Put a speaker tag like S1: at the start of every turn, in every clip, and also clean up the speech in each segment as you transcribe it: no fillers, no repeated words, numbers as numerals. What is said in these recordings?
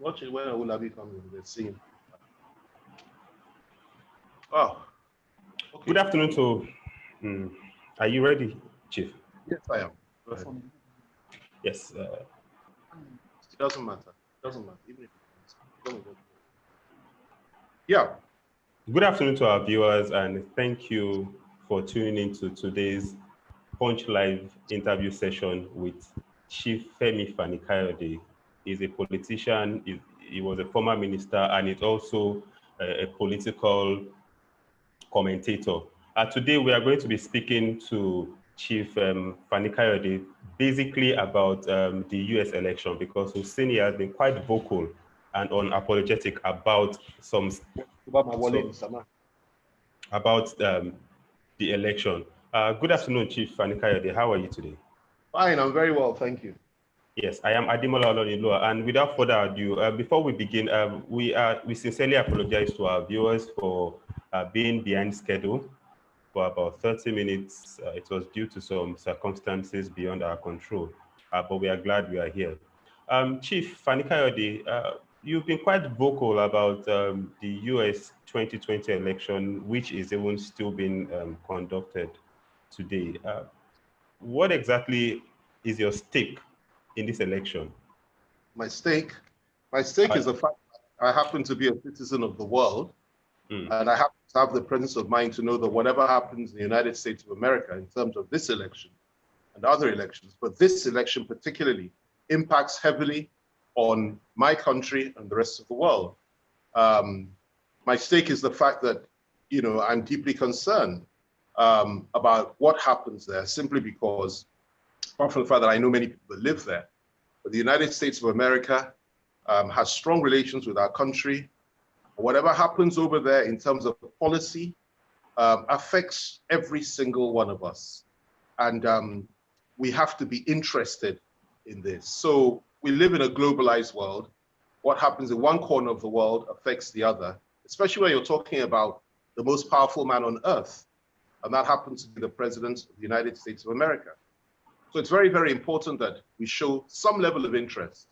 S1: Watch it when Olabi comes in. Let's see him. Oh, okay.
S2: Good afternoon to. Are you ready, Chief?
S1: Yes, I am.
S2: Yes.
S1: It doesn't matter. It doesn't matter. Even if it's yeah.
S2: Good afternoon to our viewers, and thank you for tuning in to today's Punch Live interview session with Chief Femi Fani-Kayode. He's a politician, he was a former minister, and he's also a political commentator. Today we are going to be speaking to Chief Fani-Kayode basically about the US election, because we've seen he has been quite vocal and unapologetic about the election. Good afternoon, Chief Fani-Kayode. How are you today?
S1: Fine, I'm very well, thank you.
S2: Yes, I am Ademola Olonilua, and without further ado, before we begin, we sincerely apologize to our viewers for being behind schedule for about 30 minutes. It was due to some circumstances beyond our control, but we are glad we are here. Chief Fani-Kayode, you've been quite vocal about the US 2020 election, which is even still being conducted today. What exactly is your stake in this election?
S1: My stake is the fact that I happen to be a citizen of the world, and I happen to have the presence of mind to know that whatever happens in the United States of America in terms of this election and other elections, but this election particularly impacts heavily on my country and the rest of the world. My stake is the fact that, I'm deeply concerned about what happens there, simply because, apart from the fact that I know many people that live there, but the United States of America has strong relations with our country. Whatever happens over there in terms of policy affects every single one of us. And we have to be interested in this. So we live in a globalized world. What happens in one corner of the world affects the other, especially when you're talking about the most powerful man on earth. And that happens to be the President of the United States of America. So it's very, very important that we show some level of interest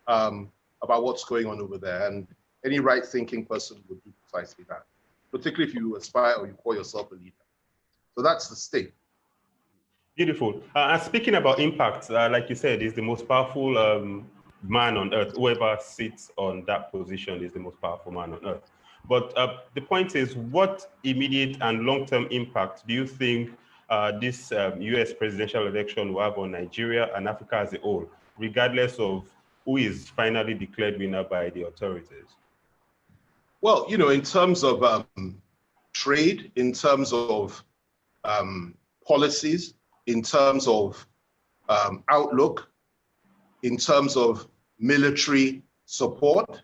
S1: about what's going on over there. And any right-thinking person would do precisely that, particularly if you aspire or you call yourself a leader. So that's the stake.
S2: Beautiful. And speaking about impact, like you said, he's the most powerful man on earth. Whoever sits on that position is the most powerful man on earth. But the point is, what immediate and long-term impact do you think this US presidential election will have on Nigeria and Africa as a whole, regardless of who is finally declared winner by the authorities?
S1: Well, in terms of trade, in terms of policies, in terms of outlook, in terms of military support,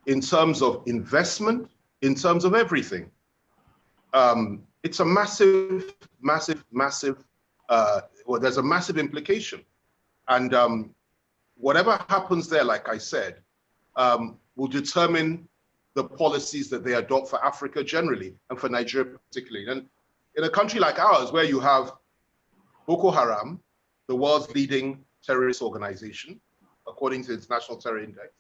S1: in terms of investment, in terms of everything. It's a massive, there's a massive implication. And whatever happens there, like I said, will determine the policies that they adopt for Africa generally and for Nigeria particularly. And in a country like ours, where you have Boko Haram, the world's leading terrorist organization, according to the International Terror Index,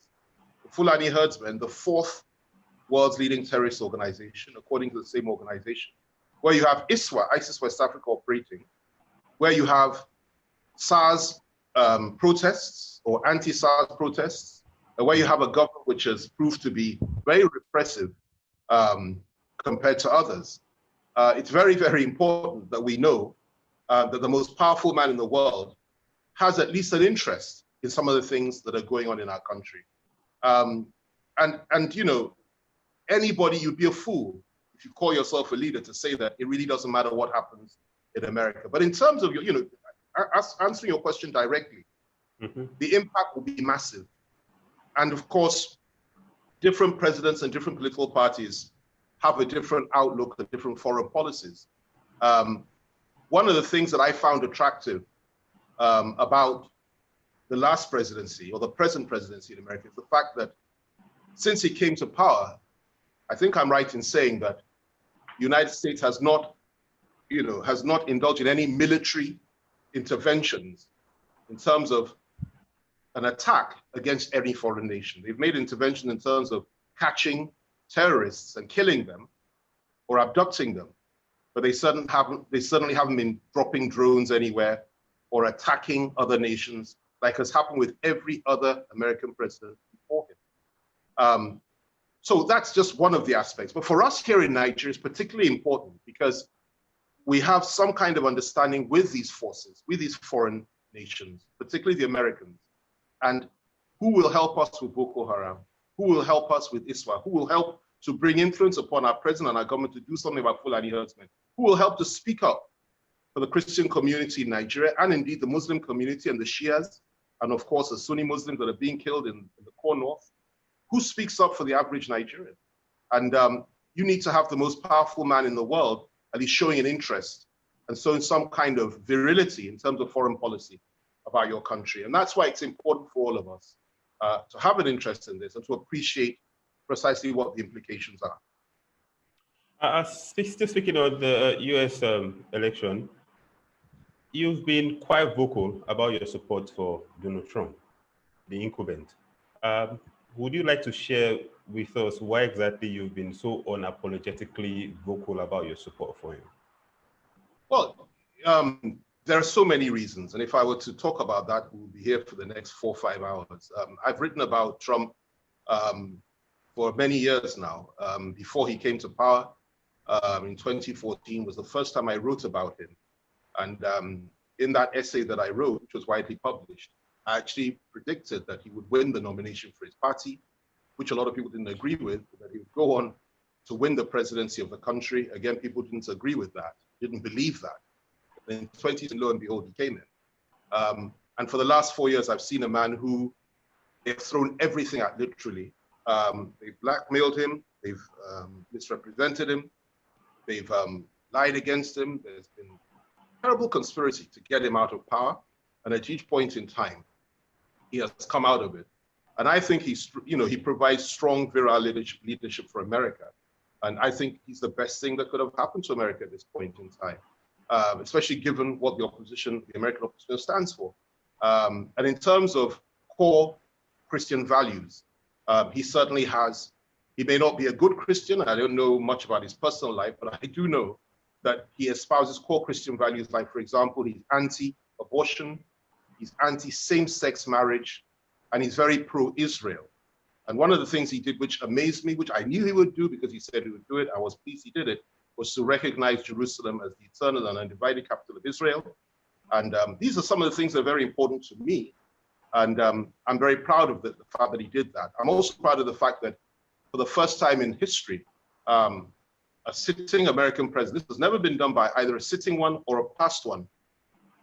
S1: the Fulani herdsmen, the fourth world's leading terrorist organization, according to the same organization, where you have ISWA, ISIS West Africa operating, where you have SARS protests or anti-SARS protests, and where you have a government which has proved to be very repressive compared to others. It's very, very important that we know that the most powerful man in the world has at least an interest in some of the things that are going on in our country. And anybody, you'd be a fool if you call yourself a leader to say that it really doesn't matter what happens in America. But in terms of answering your question directly, the impact will be massive. And of course, different presidents and different political parties have a different outlook and different foreign policies. One of the things that I found attractive about the last presidency or the present presidency in America is the fact that since he came to power, I think I'm right in saying that the United States has not indulged in any military interventions in terms of an attack against any foreign nation. They've made intervention in terms of catching terrorists and killing them or abducting them, but they certainly haven't been dropping drones anywhere or attacking other nations like has happened with every other American president before him. So that's just one of the aspects. But for us here in Nigeria, it's particularly important because we have some kind of understanding with these forces, with these foreign nations, particularly the Americans, and who will help us with Boko Haram, who will help us with ISWA, who will help to bring influence upon our president and our government to do something about Fulani herdsmen, who will help to speak up for the Christian community in Nigeria and indeed the Muslim community and the Shias, and of course the Sunni Muslims that are being killed in the core north. Who speaks up for the average Nigerian? And you need to have the most powerful man in the world at least showing an interest and showing some kind of virility in terms of foreign policy about your country. And that's why it's important for all of us to have an interest in this and to appreciate precisely what the implications are.
S2: Still speaking of the US election, you've been quite vocal about your support for Donald Trump, the incumbent. Would you like to share with us why exactly you've been so unapologetically vocal about your support for him?
S1: Well, there are so many reasons. And if I were to talk about that, we'll be here for the next 4 or 5 hours. I've written about Trump for many years now. Before he came to power in 2014 was the first time I wrote about him. And in that essay that I wrote, which was widely published, I actually predicted that he would win the nomination for his party, which a lot of people didn't agree with, that he would go on to win the presidency of the country. Again, people didn't agree with that, didn't believe that. And in 2020, lo and behold, he came in. And for the last 4 years, I've seen a man who they've thrown everything at, literally. They've blackmailed him, they've misrepresented him, they've lied against him. There's been terrible conspiracy to get him out of power. And at each point in time, he has come out of it. And I think he provides strong, virile leadership for America. And I think he's the best thing that could have happened to America at this point in time, especially given what the American opposition stands for. And in terms of core Christian values, he certainly has. He may not be a good Christian. I don't know much about his personal life, but I do know that he espouses core Christian values, like, for example, he's anti-abortion, he's anti-same-sex marriage, and he's very pro-Israel. And one of the things he did, which amazed me, which I knew he would do because he said he would do it, I was pleased he did it, was to recognize Jerusalem as the eternal and undivided capital of Israel. And these are some of the things that are very important to me. And I'm very proud of the fact that he did that. I'm also proud of the fact that for the first time in history, a sitting American president, this has never been done by either a sitting one or a past one,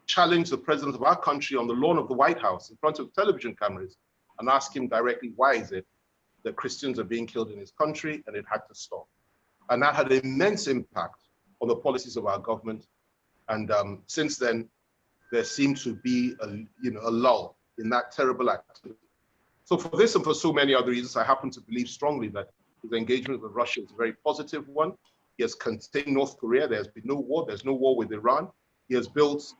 S1: challenge the president of our country on the lawn of the White House in front of television cameras and ask him directly, why is it that Christians are being killed in his country, and it had to stop. And that had an immense impact on the policies of our government. And since then, there seemed to be a lull in that terrible activity. So for this and for so many other reasons, I happen to believe strongly that his engagement with Russia is a very positive one. He has contained North Korea. There has been no war. There's no war with Iran. He has built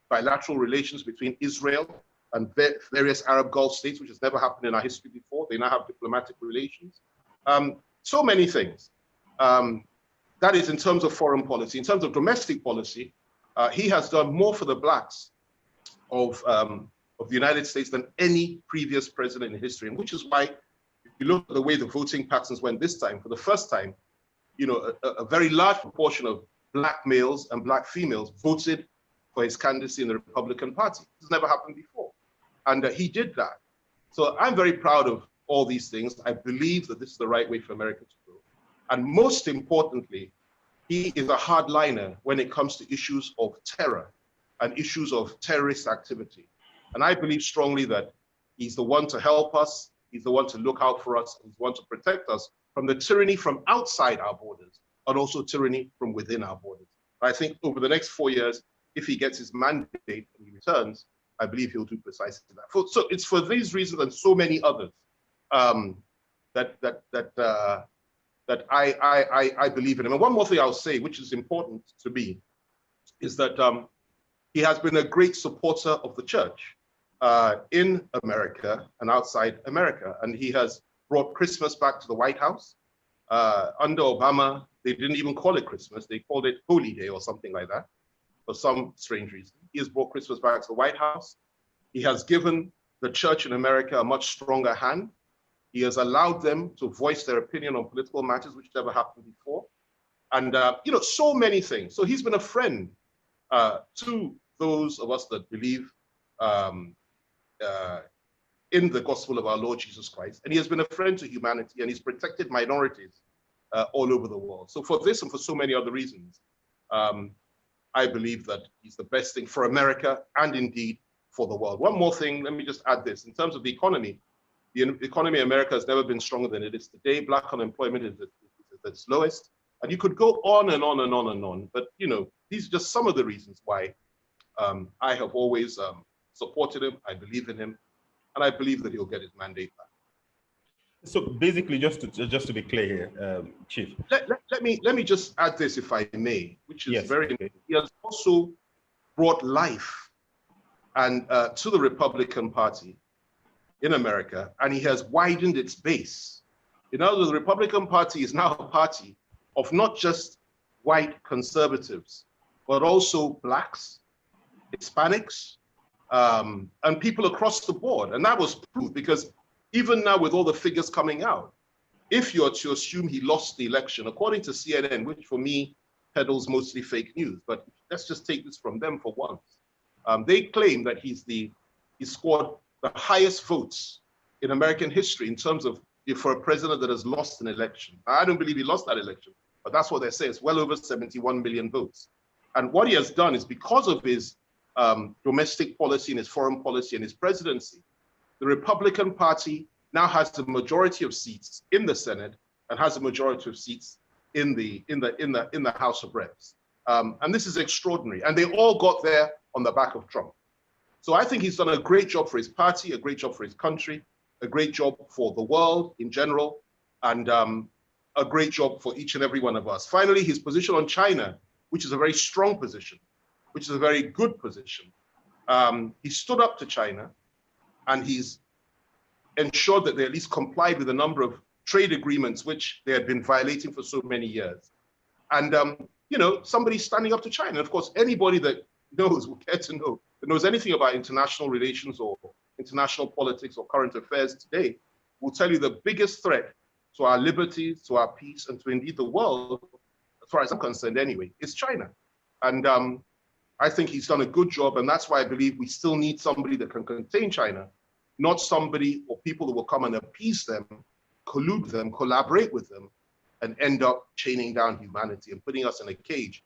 S1: bilateral relations between Israel and various Arab Gulf states, which has never happened in our history before. They now have diplomatic relations. So many things. That is in terms of foreign policy. In terms of domestic policy, he has done more for the blacks of the United States than any previous president in history. And which is why, if you look at the way the voting patterns went this time, for the first time, a very large proportion of black males and black females voted for his candidacy in the Republican Party. This has never happened before. And he did that. So I'm very proud of all these things. I believe that this is the right way for America to go. And most importantly, he is a hardliner when it comes to issues of terror and issues of terrorist activity. And I believe strongly that he's the one to help us. He's the one to look out for us. He's the one to protect us from the tyranny from outside our borders, and also tyranny from within our borders. I think over the next 4 years, if he gets his mandate and he returns, I believe he'll do precisely that. So it's for these reasons and so many others that I believe in him. And one more thing I'll say, which is important to me, is that he has been a great supporter of the church. in America and outside America. And he has brought Christmas back to the White House. Under Obama, they didn't even call it Christmas. They called it Holy Day or something like that for some strange reason. He has brought Christmas back to the White House. He has given the church in America a much stronger hand. He has allowed them to voice their opinion on political matters, which never happened before. And, so many things. So he's been a friend to those of us that believe in the gospel of our Lord Jesus Christ. And he has been a friend to humanity, and he's protected minorities all over the world. So for this and for so many other reasons, I believe that he's the best thing for America and indeed for the world. One more thing, let me just add this. In terms of the economy in America has never been stronger than it is today. Black unemployment is at its lowest. And you could go on and on and on and on. But, these are just some of the reasons why I have always supported him. I believe in him. And I believe that he'll get his mandate back.
S2: So basically, just to be clear here, Chief.
S1: Let me just add this, if I may, which is
S2: yes.
S1: very important. He has also brought life and to the Republican Party in America, and he has widened its base. In other words, the Republican Party is now a party of not just white conservatives, but also Blacks, Hispanics, and people across the board. And that was proved because even now with all the figures coming out, if you're to assume he lost the election, according to CNN, which for me peddles mostly fake news, but let's just take this from them for once. They claim that he scored the highest votes in American history in terms of for a president that has lost an election. I don't believe he lost that election, but that's what they say. It's well over 71 million votes. And what he has done is because of his domestic policy and his foreign policy and his presidency, the Republican Party now has the majority of seats in the Senate and has a majority of seats in the House of Reps. And this is extraordinary. And they all got there on the back of Trump. So I think he's done a great job for his party, a great job for his country, a great job for the world in general, and a great job for each and every one of us. Finally, his position on China, which is a very strong position, which is a very good position. He stood up to China, and he's ensured that they at least complied with a number of trade agreements which they had been violating for so many years. And, somebody standing up to China. Of course, anybody that knows, will care to know, that knows anything about international relations or international politics or current affairs today, will tell you the biggest threat to our liberties, to our peace, and to indeed the world, as far as I'm concerned anyway, is China. And I think he's done a good job, and that's why I believe we still need somebody that can contain China, not somebody or people that will come and appease them, collude them, collaborate with them, and end up chaining down humanity and putting us in a cage,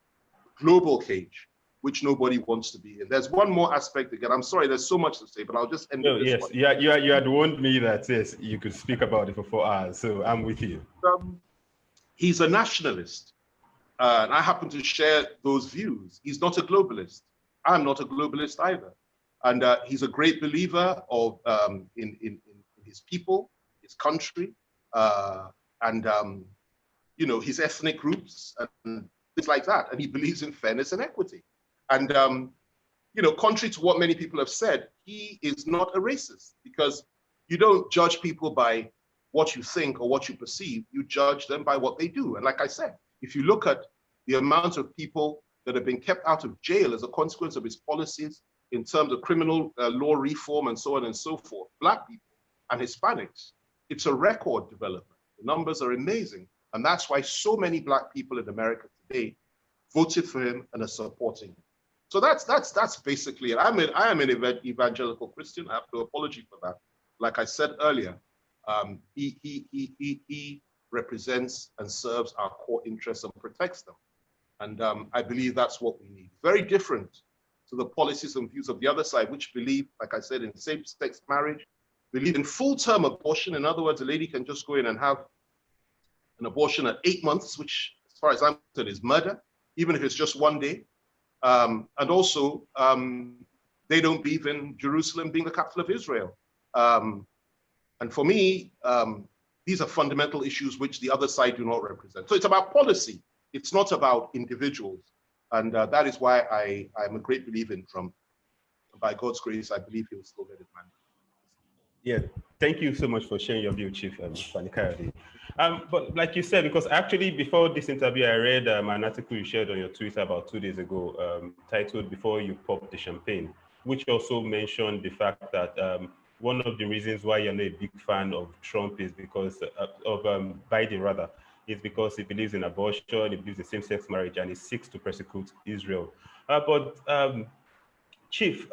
S1: global cage, which nobody wants to be in. There's one more aspect again. I'm sorry, there's so much to say, but I'll just end with this
S2: yes,
S1: one.
S2: you had warned me that yes, you could speak about it for 4 hours, so I'm with you.
S1: He's a nationalist, and I happen to share those views. He's not a globalist. I'm not a globalist either. And he's a great believer of in his people, his country, and his ethnic groups and things like that. And he believes in fairness and equity. And contrary to what many people have said, he is not a racist, because you don't judge people by what you think or what you perceive. You judge them by what they do. And like I said, if you look at the amount of people that have been kept out of jail as a consequence of his policies in terms of criminal law reform and so on and so forth, Black people and Hispanics, it's a record development. The numbers are amazing. And that's why so many Black people in America today voted for him and are supporting him. So that's basically it. I am an evangelical Christian. I have no apology for that. Like I said earlier, he represents and serves our core interests and protects them. And I believe that's what we need. Very different to the policies and views of the other side, which believe, like I said, in same-sex marriage, believe in full-term abortion. In other words, a lady can just go in and have an abortion at 8 months, which, as far as I'm concerned, is murder, even if it's just 1 day. And also, they don't believe in Jerusalem being the capital of Israel. And for me, these are fundamental issues which the other side do not represent. So it's about policy. It's not about individuals. And that is why I'm a great believer in Trump. And by God's grace, I believe he will still get it mandate.
S2: Yeah, thank you so much for sharing your view, Chief Fani-Kayode. But like you said, because actually before this interview, I read an article you shared on your Twitter about 2 days ago, titled "Before You Pop the Champagne," which also mentioned the fact that one of the reasons why you're not a big fan of Trump is because of Biden, rather, is because he believes in abortion, he believes in same-sex marriage, and he seeks to persecute Israel. Chief,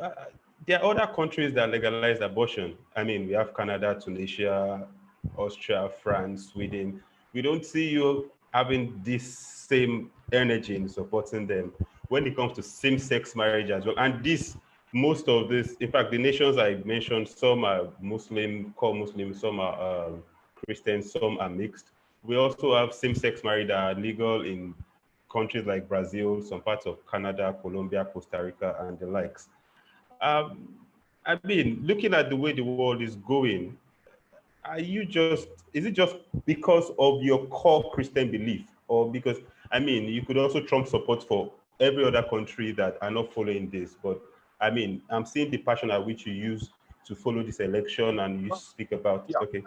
S2: there are other countries that legalized abortion. I mean, we have Canada, Tunisia, Austria, France, Sweden. We don't see you having this same energy in supporting them when it comes to same-sex marriage as well. And most of this, in fact, the nations I mentioned, some are Muslim, called Muslim, some are Christian, some are mixed. We also have same-sex marriage that are legal in countries like Brazil, some parts of Canada, Colombia, Costa Rica, and the likes. I mean, looking at the way the world is going, is it just because of your core Christian belief? Or because, I mean, you could also trump support for every other country that are not following this. But I mean, I'm seeing the passion at which you use to follow this election and you speak about,
S1: yeah,
S2: okay.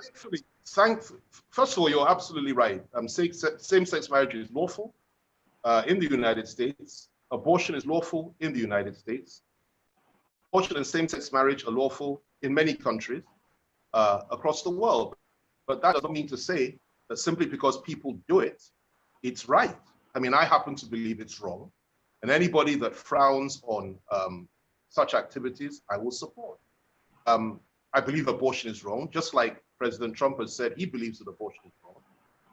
S1: First of all, you're absolutely right. Same-sex marriage is lawful in the United States. Abortion is lawful in the United States. Abortion and same-sex marriage are lawful in many countries across the world. But that doesn't mean to say that simply because people do it, it's right. I mean, I happen to believe it's wrong. And anybody that frowns on such activities, I will support. I believe abortion is wrong, just like President Trump has said he believes that abortion is wrong.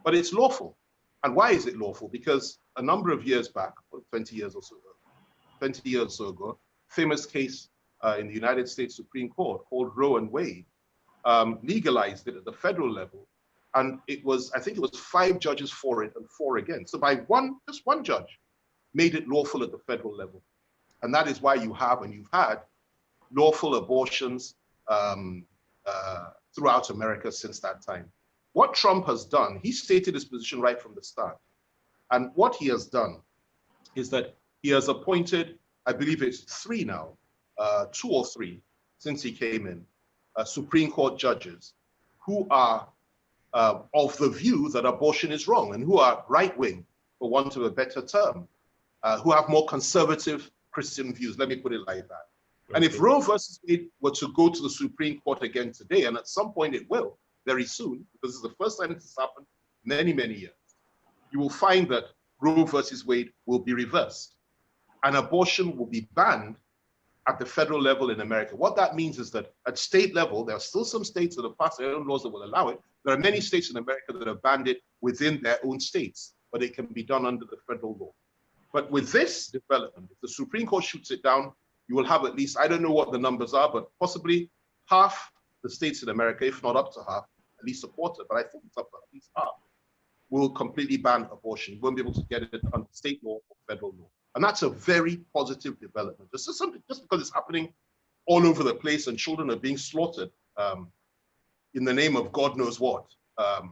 S1: But it's lawful. And why is it lawful? Because a number of years back, 20 years or so ago, famous case in the United States Supreme Court called Roe and Wade legalized it at the federal level. And I think it was 5 judges for it and 4 against. So by just one judge made it lawful at the federal level. And that is why you've had lawful abortions throughout America since that time. What Trump has done, he stated his position right from the start. And what he has done is that he has appointed, I believe it's 3 now, 2 or 3 since he came in, Supreme Court judges who are of the view that abortion is wrong and who are right-wing, for want of a better term, who have more conservative Christian views. Let me put it like that. Okay. And if Roe versus Wade were to go to the Supreme Court again today, and at some point it will, very soon, because it's the first time this has happened in many, many years, you will find that Roe versus Wade will be reversed and abortion will be banned at the federal level in America. What that means is that at state level, there are still some states that have passed their own laws that will allow it. There are many states in America that have banned it within their own states, but it can be done under the federal law. But with this development, if the Supreme Court shoots it down, you will have at least, I don't know what the numbers are, but possibly half the states in America, if not up to half, at least support it, but I think it's up to at least half, will completely ban abortion. You won't be able to get it under state law or federal law. And that's a very positive development. This is something, just because it's happening all over the place and children are being slaughtered in the name of God knows what, it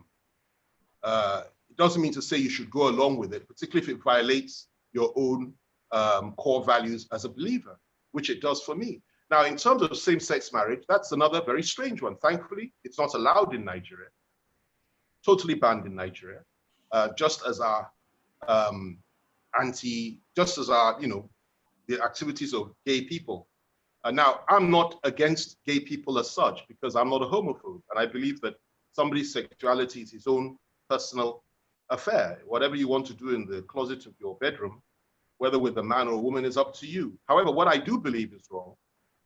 S1: doesn't mean to say you should go along with it, particularly if it violates your own core values as a believer, which it does for me. Now, in terms of same-sex marriage, that's another very strange one. Thankfully, it's not allowed in Nigeria, totally banned in Nigeria, just as our the activities of gay people. Now, I'm not against gay people as such because I'm not a homophobe. And I believe that somebody's sexuality is his own personal affair. Whatever you want to do in the closet of your bedroom, whether with a man or a woman, is up to you. However, what I do believe is wrong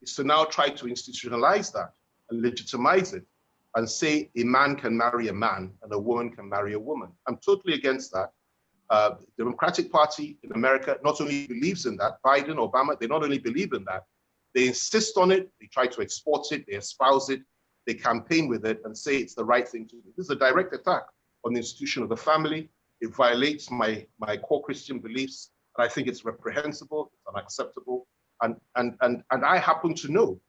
S1: is to now try to institutionalize that and legitimize it and say a man can marry a man and a woman can marry a woman. I'm totally against that. The Democratic Party in America not only believes in that, Biden, Obama, they not only believe in that, they insist on it, they try to export it, they espouse it, they campaign with it and say it's the right thing to do. This is a direct attack on the institution of the family. It violates my core Christian beliefs, and I think it's reprehensible, it's unacceptable. And I happen to know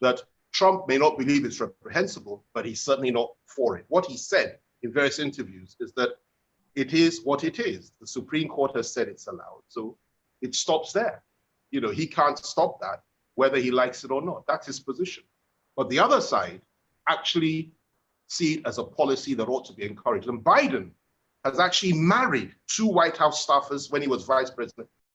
S1: that Trump may not believe it's reprehensible, but he's certainly not for it. What he said in various interviews is that it is what it is. The Supreme Court has said it's allowed. So it stops there. You know, he can't stop that. whether he likes it or not. That's his position. But the other side actually see it as a policy that ought to be encouraged. And Biden has actually married 2 White House staffers when he was vice president.